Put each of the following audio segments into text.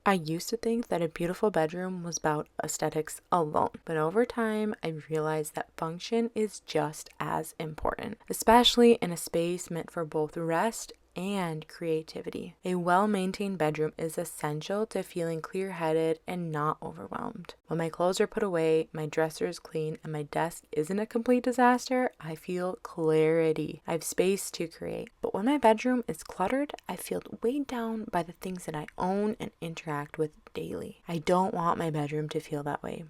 I used to think that a beautiful bedroom was about aesthetics alone, but over time, I realized that function is just as important, especially in a space meant for both rest and creativity. A well-maintained bedroom is essential to feeling clear-headed and not overwhelmed. When my clothes are put away, my dresser is clean, and my desk isn't a complete disaster, I feel clarity. I have space to create. But when my bedroom is cluttered, I feel weighed down by the things that I own and interact with daily. I don't want my bedroom to feel that way.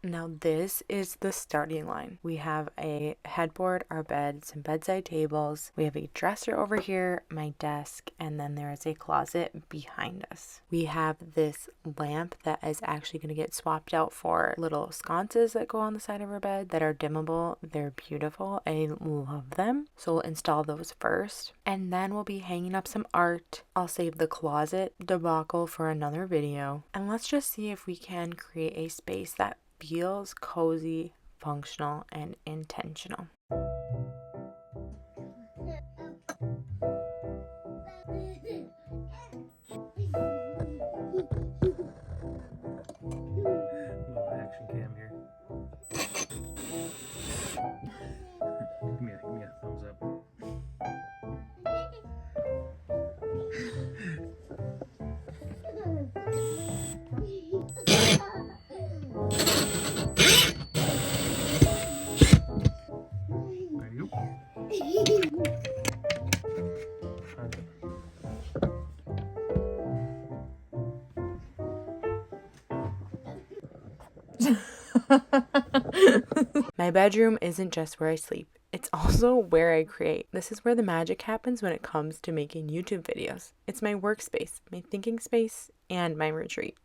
Now this is the starting line. We have a headboard, our bed, some bedside tables. We have a dresser over here, my desk, and then there is a closet behind us. We have this lamp that is actually going to get swapped out for little sconces that go on the side of our bed that are dimmable. They're beautiful. I love them. So we'll install those first. And then we'll be hanging up some art. I'll save the closet debacle for another video. And let's just see if we can create a space that feels cozy, functional, and intentional. Little action cam here. Give me a thumbs up. There you go. My bedroom isn't just where I sleep. It's also where I create. This is where the magic happens when it comes to making YouTube videos. It's my workspace, my thinking space, and my retreat.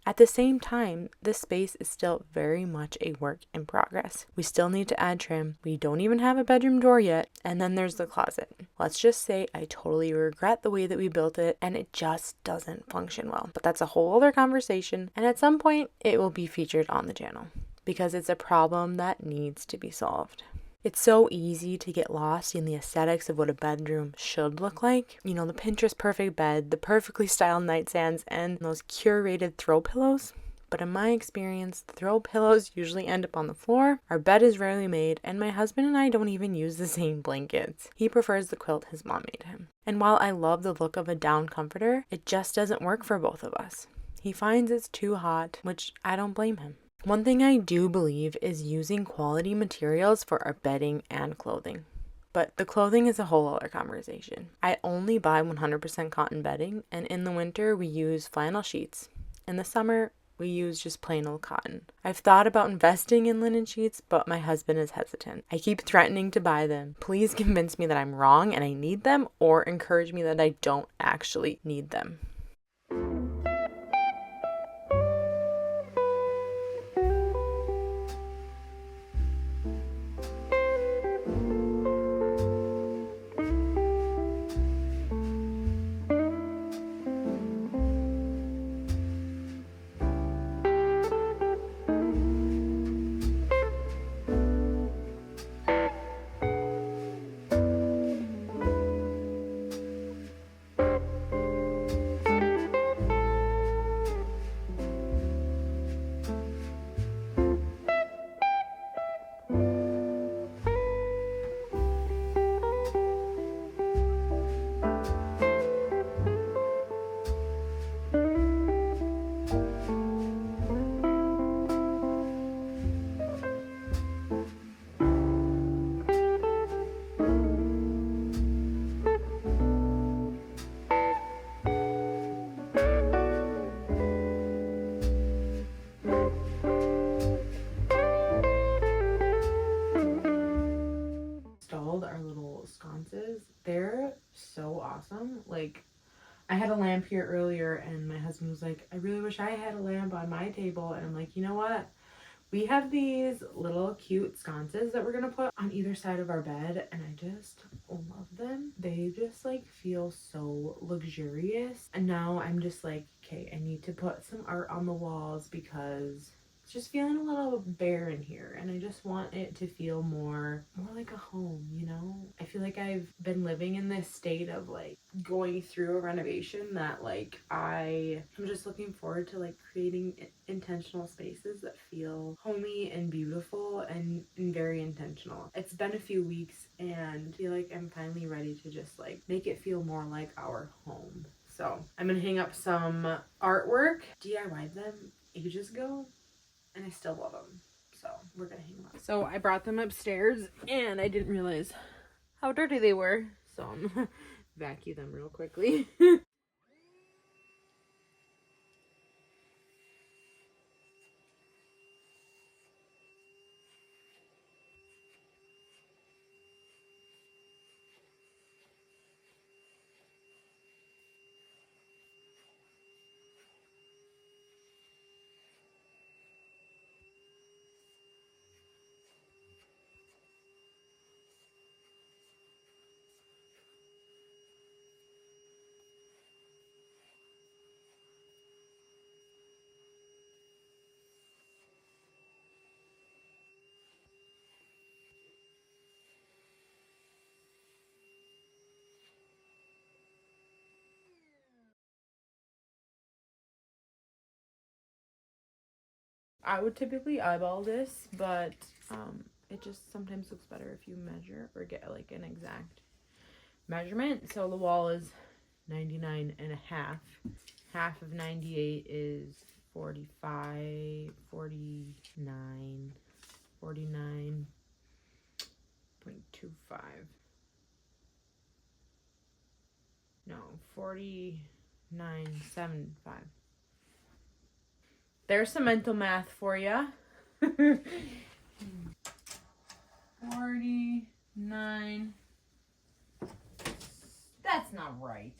At the same time, this space is still very much a work in progress. We still need to add trim. We don't even have a bedroom door yet. And then there's the closet. Let's just say I totally regret the way that we built it and it just doesn't function well. But that's a whole other conversation. And at some point, it will be featured on the channel because it's a problem that needs to be solved. It's so easy to get lost in the aesthetics of what a bedroom should look like. You know, the Pinterest perfect bed, the perfectly styled nightstands, and those curated throw pillows. But in my experience, the throw pillows usually end up on the floor, our bed is rarely made, and my husband and I don't even use the same blankets. He prefers the quilt his mom made him. And while I love the look of a down comforter, it just doesn't work for both of us. He finds it's too hot, which I don't blame him. One thing I do believe is using quality materials for our bedding and clothing. But the clothing is a whole other conversation. I only buy 100% cotton bedding, and in the winter we use flannel sheets. In the summer, we use just plain old cotton. I've thought about investing in linen sheets, but my husband is hesitant. I keep threatening to buy them. Please convince me that I'm wrong and I need them, or encourage me that I don't actually need them. Our little sconces, they're so awesome. Like, I had a lamp here earlier and my husband was like, I really wish I had a lamp on my table. And I'm like, you know what, we have these little cute sconces that we're gonna put on either side of our bed, and I just love them. They just like feel so luxurious. And now I'm just like, okay, I need to put some art on the walls because It's just feeling a little bare in here, and I just want it to feel more like a home, you know? I feel like I've been living in this state of like going through a renovation that like I'm just looking forward to like creating intentional spaces that feel homey and beautiful and very intentional. It's been a few weeks and I feel like I'm finally ready to just like make it feel more like our home. So I'm gonna hang up some artwork. DIY'd them ages ago and I still love them. So we're gonna hang them up. So I brought them upstairs and I didn't realize how dirty they were. So I'm gonna vacuum them real quickly. I would typically eyeball this, but it just sometimes looks better if you measure or get like an exact measurement. So the wall is 99 and a half. Half of 98 is 45, 49, 49.25. No, 49.75. There's some mental math for you. 49. That's not right.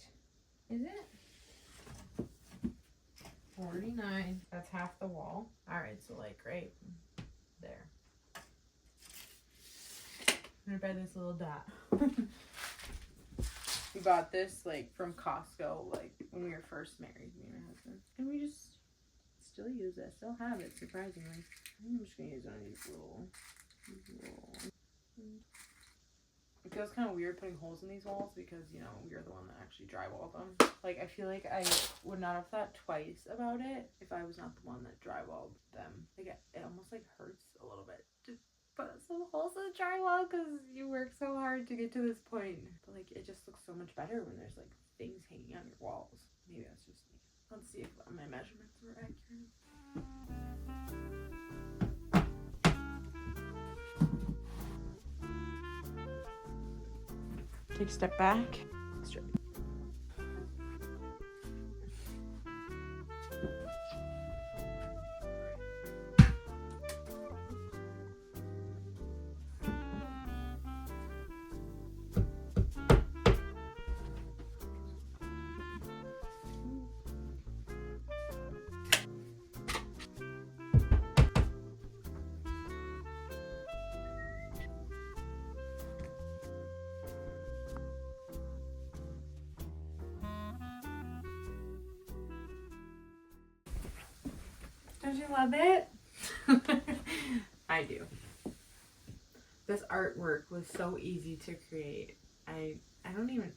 Is it? 49. That's half the wall. Alright, so like right there. I'm gonna buy this little dot. We bought this like from Costco like when we were first married, me and my husband. And we just still use it. Still have it, surprisingly. I'm just gonna use one of these little. It feels kind of weird putting holes in these walls because, you know, you're the one that actually drywalled them. Like, I feel like I would not have thought twice about it if I was not the one that drywalled them. Like, it almost, like, hurts a little bit to put some holes in the drywall because you work so hard to get to this point. But, like, it just looks so much better when there's, like, things hanging on your walls. Maybe that's just me. Let's see if my measurements were accurate. Take a step back. Straight. Don't you love it? I do. This artwork was so easy to create. I don't even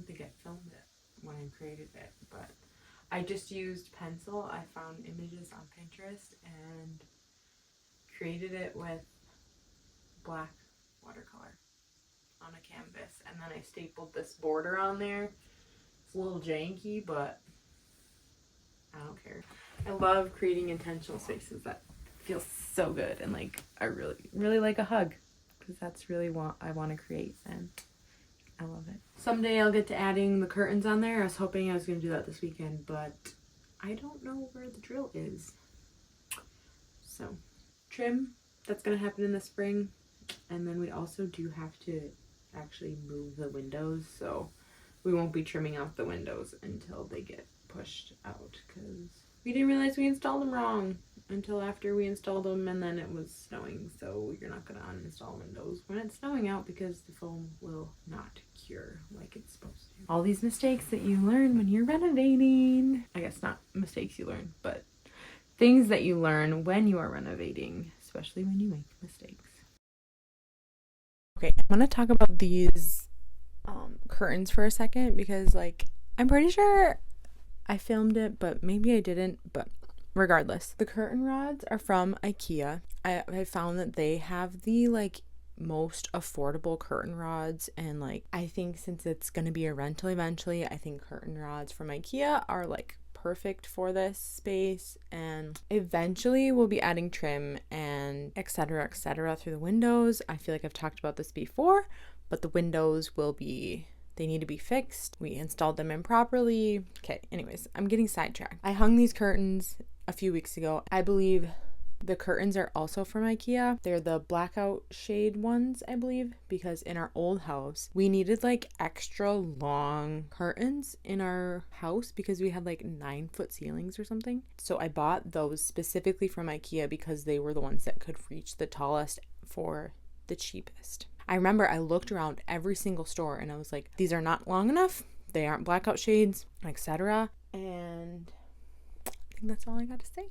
think I filmed it when I created it, but I just used pencil. I found images on Pinterest and created it with black watercolor on a canvas, and then I stapled this border on there. It's a little janky, but I don't care. I love creating intentional spaces that feel so good, and like I really like a hug, because that's really what I want to create, and I love it. Someday I'll get to adding the curtains on there. I was hoping I was going to do that this weekend, but I don't know where the drill is. So trim, that's going to happen in the spring, and then we also do have to actually move the windows, so we won't be trimming out the windows until they get pushed out, because we didn't realize we installed them wrong until after we installed them, and then it was snowing, so you're not going to uninstall windows when it's snowing out because the foam will not cure like it's supposed to. All these mistakes that you learn when you're renovating. I guess not mistakes you learn, but things that you learn when you are renovating, especially when you make mistakes. Okay, I'm going to talk about these curtains for a second because, like, I'm pretty sure I filmed it, but maybe I didn't. But regardless, the curtain rods are from IKEA. I found that they have the, like, most affordable curtain rods, and, like, I think since it's going to be a rental eventually, I think curtain rods from IKEA are, like, perfect for this space. And eventually we'll be adding trim and etc through the windows. I feel like I've talked about this before, but the windows they need to be fixed. We installed them improperly. Okay, anyways, I'm getting sidetracked. I hung these curtains a few weeks ago. I believe the curtains are also from IKEA. They're the blackout shade ones, I believe, because in our old house, we needed like extra long curtains in our house because we had like 9-foot ceilings or something. So I bought those specifically from IKEA because they were the ones that could reach the tallest for the cheapest. I remember I looked around every single store and I was like, these are not long enough. They aren't blackout shades, etc. And I think that's all I got to say.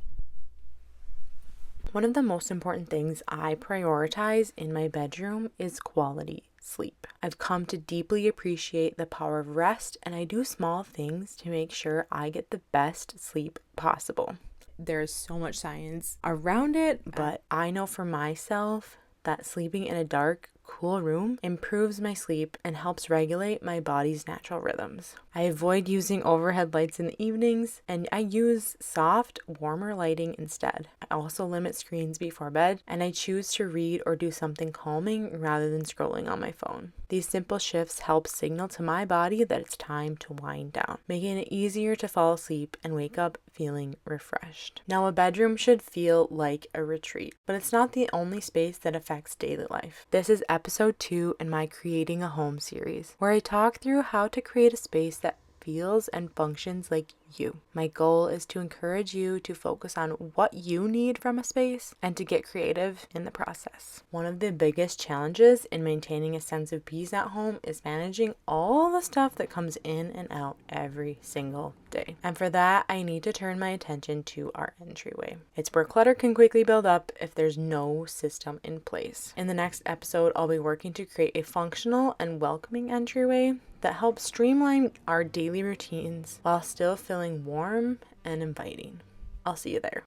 One of the most important things I prioritize in my bedroom is quality sleep. I've come to deeply appreciate the power of rest, and I do small things to make sure I get the best sleep possible. There's so much science around it, but I know for myself that sleeping in a dark, cool room improves my sleep and helps regulate my body's natural rhythms. I avoid using overhead lights in the evenings, and I use soft, warmer lighting instead. I also limit screens before bed, and I choose to read or do something calming rather than scrolling on my phone. These simple shifts help signal to my body that it's time to wind down, making it easier to fall asleep and wake up feeling refreshed. Now, a bedroom should feel like a retreat, but it's not the only space that affects daily life. This is episode 2 in my Creating a Home series, where I talk through how to create a space that feels and functions like you. My goal is to encourage you to focus on what you need from a space and to get creative in the process. One of the biggest challenges in maintaining a sense of peace at home is managing all the stuff that comes in and out every single day. And for that, I need to turn my attention to our entryway. It's where clutter can quickly build up if there's no system in place. In the next episode, I'll be working to create a functional and welcoming entryway that helps streamline our daily routines while still feeling warm and inviting. I'll see you there.